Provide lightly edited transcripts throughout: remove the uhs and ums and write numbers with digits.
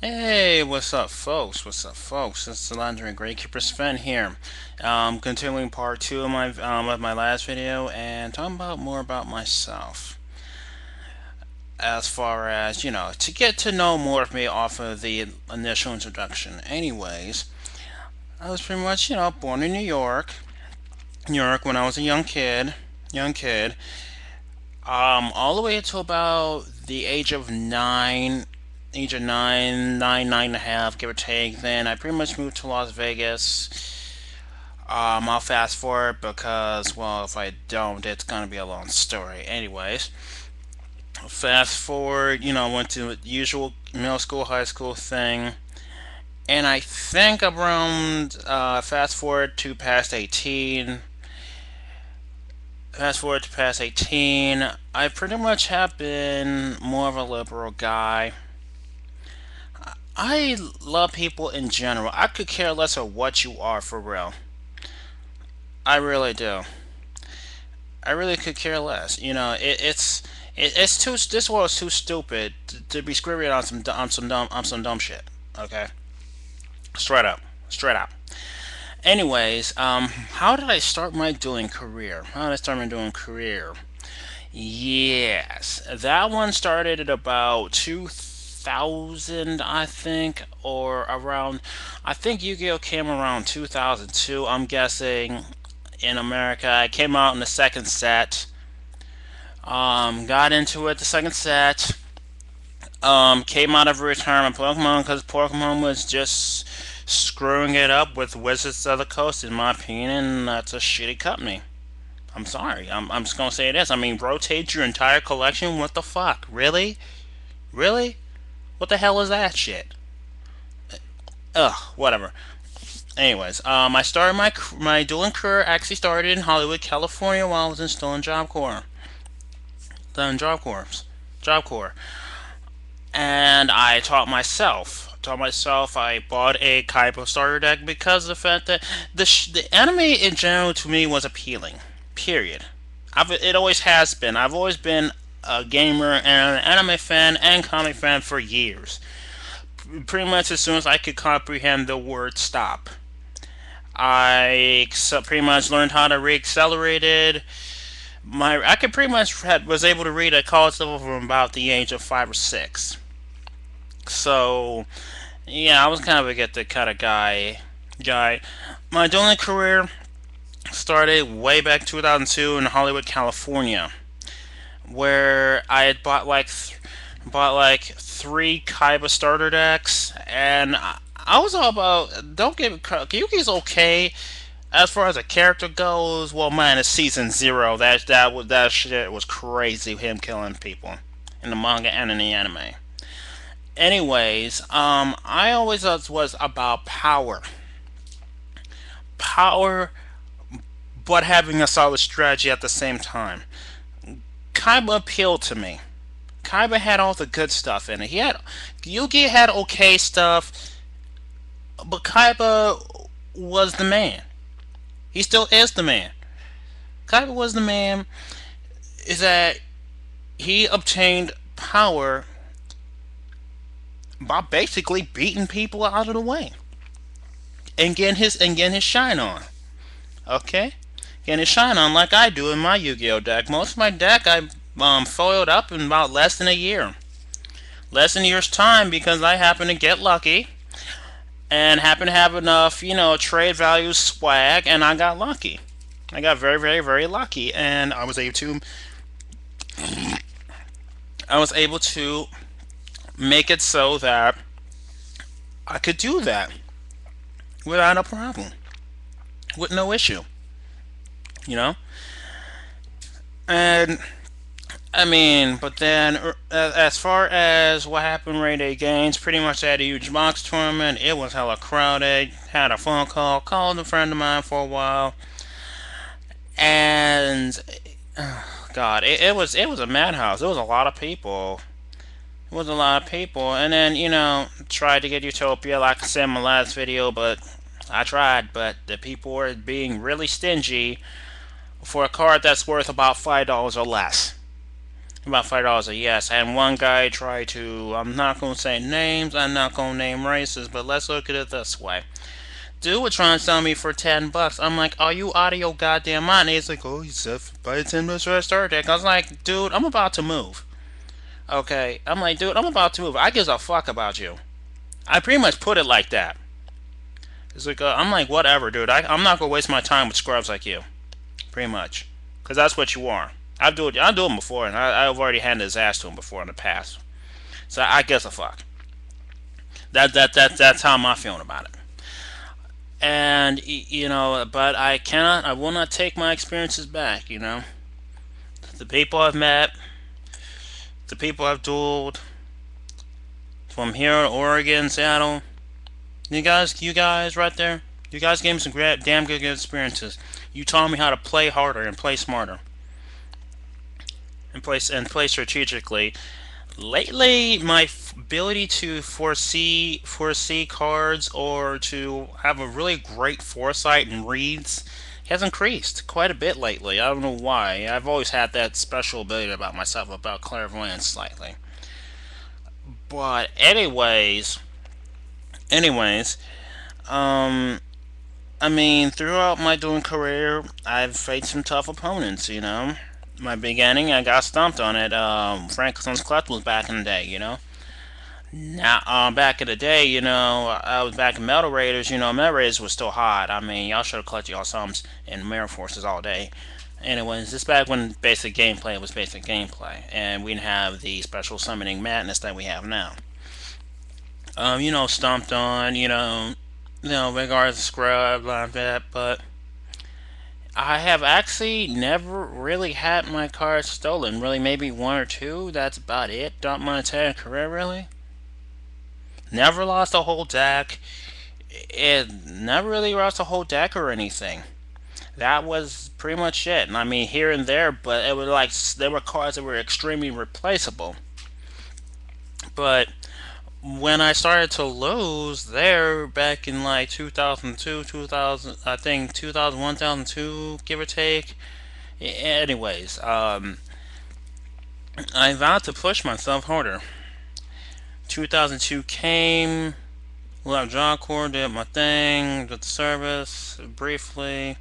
Hey, what's up, folks? What's up, folks? It's the Legendary Gravekeepersven here. Continuing part two of my last video and talking about more about myself. As far as to get to know more of me off of the initial introduction. Anyways, I was pretty much born in New York, when I was a young kid. All the way until about the age of nine and a half, give or take. Then I pretty much moved to Las Vegas. I'll fast forward because, well, if I don't, it's gonna be a long story. Anyways, fast forward, went to the usual middle school, high school thing, and I think around fast forward to past 18. Fast forward to past 18, I pretty much have been more of a liberal guy. I love people in general. I could care less of what you are for real. I really do. I really could care less. It's too. This world's too stupid to be screaming on some dumb shit. Okay, straight up, straight up. Anyways, how did I start my dueling career? How did I start my dueling career? Yes, that one started at about 2000, I think, or around. I think Yu-Gi-Oh came around 2002. I'm guessing in America. It came out in the second set. Got into it the second set. Came out of retirement Pokemon because Pokemon was just screwing it up with Wizards of the Coast. In my opinion, that's a shitty company. I'm sorry. I'm just gonna say this. I mean, rotate your entire collection. What the fuck? Really? Really? What the hell is that shit? Ugh. Whatever. Anyways, I started my dueling career. Actually, started in Hollywood, California, while I was still in Job Corps. Then Job Corps, and I taught myself. I bought a Kaiba starter deck because of the fact that the anime in general to me was appealing. Period. It always has been. I've always been a gamer and an anime fan and comic fan for years. Pretty much as soon as I could comprehend the word stop, I pretty much learned how to re-accelerate it. I could pretty much was able to read at college level from about the age of 5 or 6. So yeah, I was kind of a get the kind of guy. My dueling career started way back 2002 in Hollywood, California, where I had bought like three Kaiba starter decks, and I was all about. Don't get Yuki's okay as far as a character goes. Well, man, it's season zero. That shit was crazy. Him killing people in the manga and in the anime. Anyways, I always was about power, but having a solid strategy at the same time. Kaiba appealed to me. Kaiba had all the good stuff in it. Yugi had okay stuff, but Kaiba was the man. He still is the man. Kaiba was the man. Is that he obtained power by basically beating people out of the way and getting his shine on. Okay, getting his shine on like I do in my Yu-Gi-Oh deck. Most of my deck I foiled up in about less than a year, less than a year's time because I happen to get lucky and happen to have enough, trade value swag, and I got lucky. I got very, very, very lucky, and I was able to make it so that I could do that without a problem, with no issue, you know. And I mean, but then as far as what happened Ray Day Games, pretty much at a huge box tournament. It was hella crowded. Had a phone call, called a friend of mine for a while, and God, it was a madhouse. It was a lot of people. It was a lot of people, and then tried to get Utopia like I said in my last video, but I tried, but the people were being really stingy for a card that's worth about $5 or less. About $5 a yes. And one guy tried to, I'm not going to say names, I'm not going to name races, but let's look at it this way. Dude was trying to sell me for $10. I'm like, are you out of your goddamn mind? And he's like, oh, you said buy $10 for a Star Trek. I was like, dude, I'm about to move. Okay? I'm like, dude, I'm about to move. I gives a fuck about you. I pretty much put it like that. It's like, I'm like, whatever, dude. I'm not going to waste my time with scrubs like you. Pretty much. Because that's what you are. I've do him before, and I've already handed his ass to him before in the past. So I guess a fuck. That's how I'm feeling about it. And but I will not take my experiences back. The people I've met, the people I've dueled from here in Oregon, Seattle. You guys right there. You guys gave me some damn good experiences. You taught me how to play harder and play smarter and play strategically. Lately, my ability to foresee cards or to have a really great foresight and reads has increased quite a bit lately. I don't know why. I've always had that special ability about myself, about clairvoyance slightly. But anyways, um, I mean, throughout my dueling career, I've faced some tough opponents. My beginning, I got stomped on it. Franklin's Collectibles back in the day. Now, back in the day, I was back in Metal Raiders. Metal Raiders was still hot. I mean, y'all should have collected y'all sums in Mirror Forces all day. Anyways, this back when basic gameplay was basic gameplay, and we didn't have the special summoning madness that we have now. Stomped on, regardless of scrub, like that, but I have actually never really had my cards stolen. Really, maybe one or two. That's about it. Throughout my entire career, really. Never lost a whole deck. It never really lost a whole deck or anything. That was pretty much it. And I mean, here and there, but it was like there were cards that were extremely replaceable. But when I started to lose there back in like 2002, 2000, I think 2001, 2002, give or take. Anyways, I vowed to push myself harder. 2002 came, left John Core, did my thing, did the service briefly.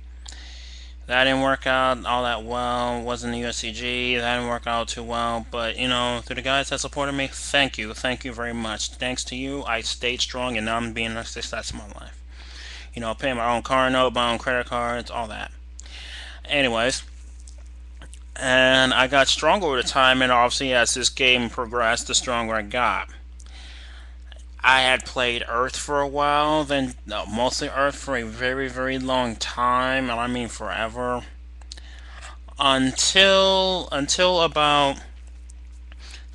That didn't work out all that well. Wasn't the USCG. That didn't work out too well. But, to the guys that supported me, thank you. Thank you very much. Thanks to you, I stayed strong and now I'm being a success in my life. Paying my own car note, my own credit cards, all that. Anyways, and I got stronger over the time, and obviously as this game progressed, the stronger I got. I had played Earth for a while, then mostly Earth for a very, very long time, and I mean forever. Until about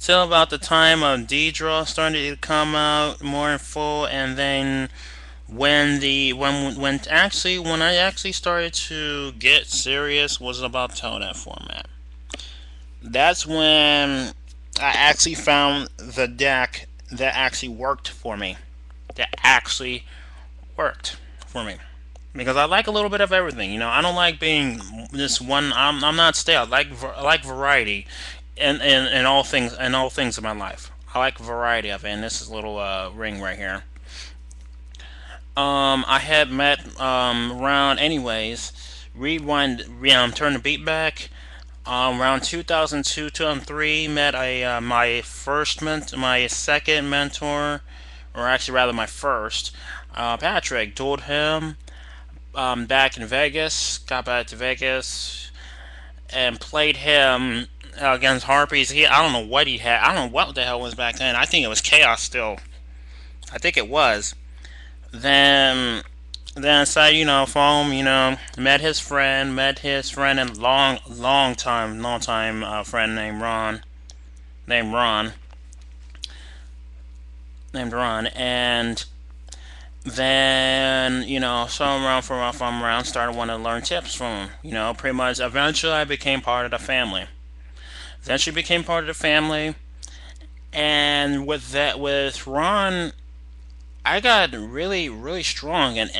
the time of Deidre started to come out more in full, and then when I actually started to get serious was about Toadette format. That's when I actually found the deck that actually worked for me. That actually worked for me. Because I like a little bit of everything. I don't like being this one. I'm not stale. I like variety, in all things in my life. I like variety of it. And this is a little ring right here. I had met around anyways. Rewind. Turn the beat back. Around 2002, 2003, met my second mentor, or actually rather my first, Patrick. Dueled him back in Vegas. Got back to Vegas and played him against Harpies. I don't know what he had. I don't know what the hell was back then. I think it was Chaos still. I think it was. Then I follow him, met his friend and long time friend named Ron, and then, saw him around for a while, around, started wanting to learn tips from him, pretty much, eventually I became part of the family. And with Ron, I got really, really strong, and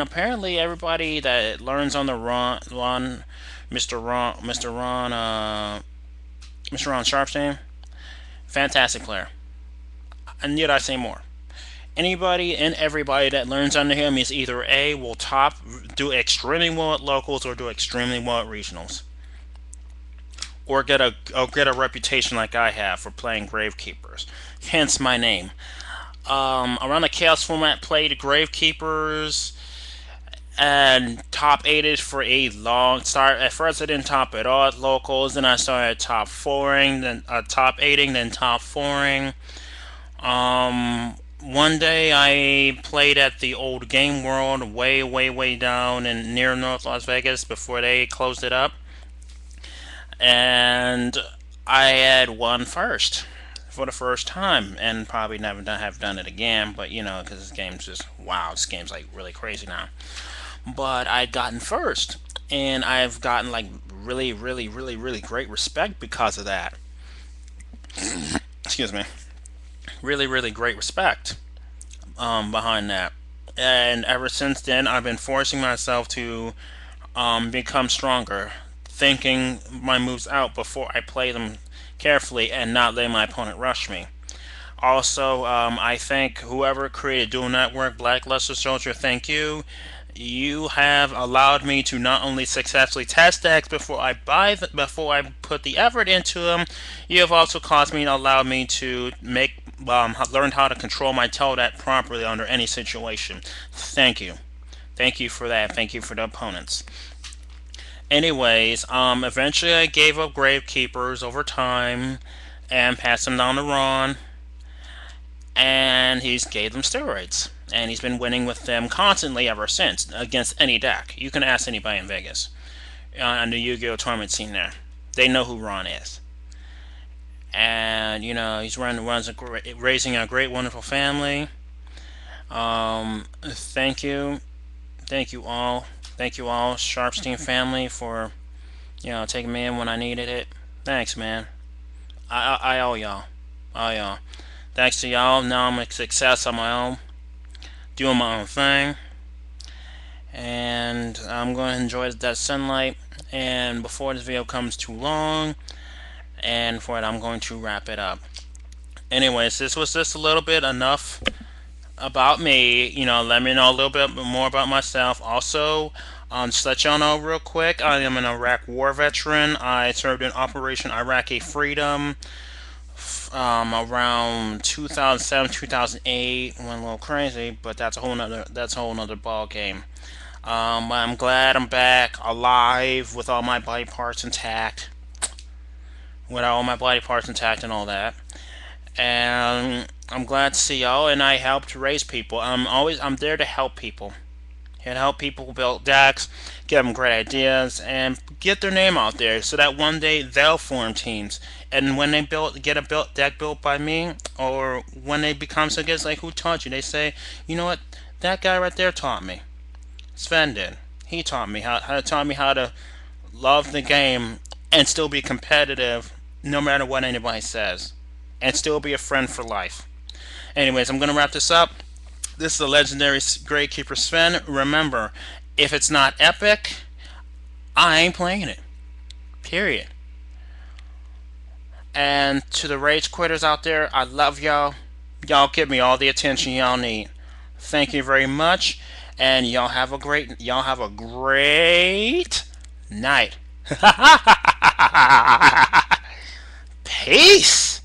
apparently everybody that learns on the Ron, Mr. Ron, Mr. Ron Sharpstein, fantastic player. And need I say more? Anybody and everybody that learns under him is either A, will do extremely well at locals, or do extremely well at regionals, or get a reputation like I have for playing Gravekeepers. Hence my name. Around the Chaos format, played Gravekeepers and top 8 for a long start. At first, I didn't top at all at locals, then I started top 4ing, then top 8ing, then top 4ing. One day I played at the old Game World, way, way, way down in near North Las Vegas before they closed it up, and I had won first for the first time, and probably never have done it again. But because this game's just wow, this game's like really crazy now. But I'd gotten first, and I've gotten like really, really, really, really great respect because of that. Excuse me. Really, really great respect behind that. And ever since then, I've been forcing myself to become stronger, thinking my moves out before I play them carefully and not letting my opponent rush me. Also, I thank whoever created Dual Network, Blackluster Soldier, thank you. You have allowed me to not only successfully test decks before I put the effort into them. You have also caused me to allow me to learn how to control my tail deck properly under any situation. Thank you. Thank you for that. Thank you for the opponents. Anyways, eventually I gave up Gravekeepers over time and passed them down to Ron, and he's gave them steroids, and he's been winning with them constantly ever since against any deck. You can ask anybody in Vegas on the Yu-Gi-Oh tournament scene there. They know who Ron is. And he's raising a great, wonderful family. Thank you all, Sharpstein family, for taking me in when I needed it. Thanks, man. I owe y'all. Thanks to y'all, now I'm a success on my own, doing my own thing, and I'm going to enjoy that sunlight. And before this video comes too long, and for it, I'm going to wrap it up. Anyways, this was just a little bit enough about me. Let me know a little bit more about myself. Also, just let y'all know real quick, I am an Iraq war veteran. I served in Operation Iraqi Freedom around 2007, 2008. Went a little crazy, but that's a whole nother ball game. I'm glad I'm back alive with all my body parts intact. And all that. And I'm glad to see y'all, and I helped raise people. I'm there to help people. And help people build decks, give them great ideas, and get their name out there so that one day they'll form teams. And when they get a deck built by me, or when they become so good, it's like, who taught you? They say, you know what, that guy right there taught me. Sven did. He taught me how to love the game and still be competitive no matter what anybody says, and still be a friend for life. Anyways, I'm going to wrap this up. This is the legendary Gravekeeper Sven. Remember, if it's not epic, I ain't playing it. Period. And to the rage quitters out there, I love y'all. Y'all give me all the attention y'all need. Thank you very much, and y'all have a great night. Peace.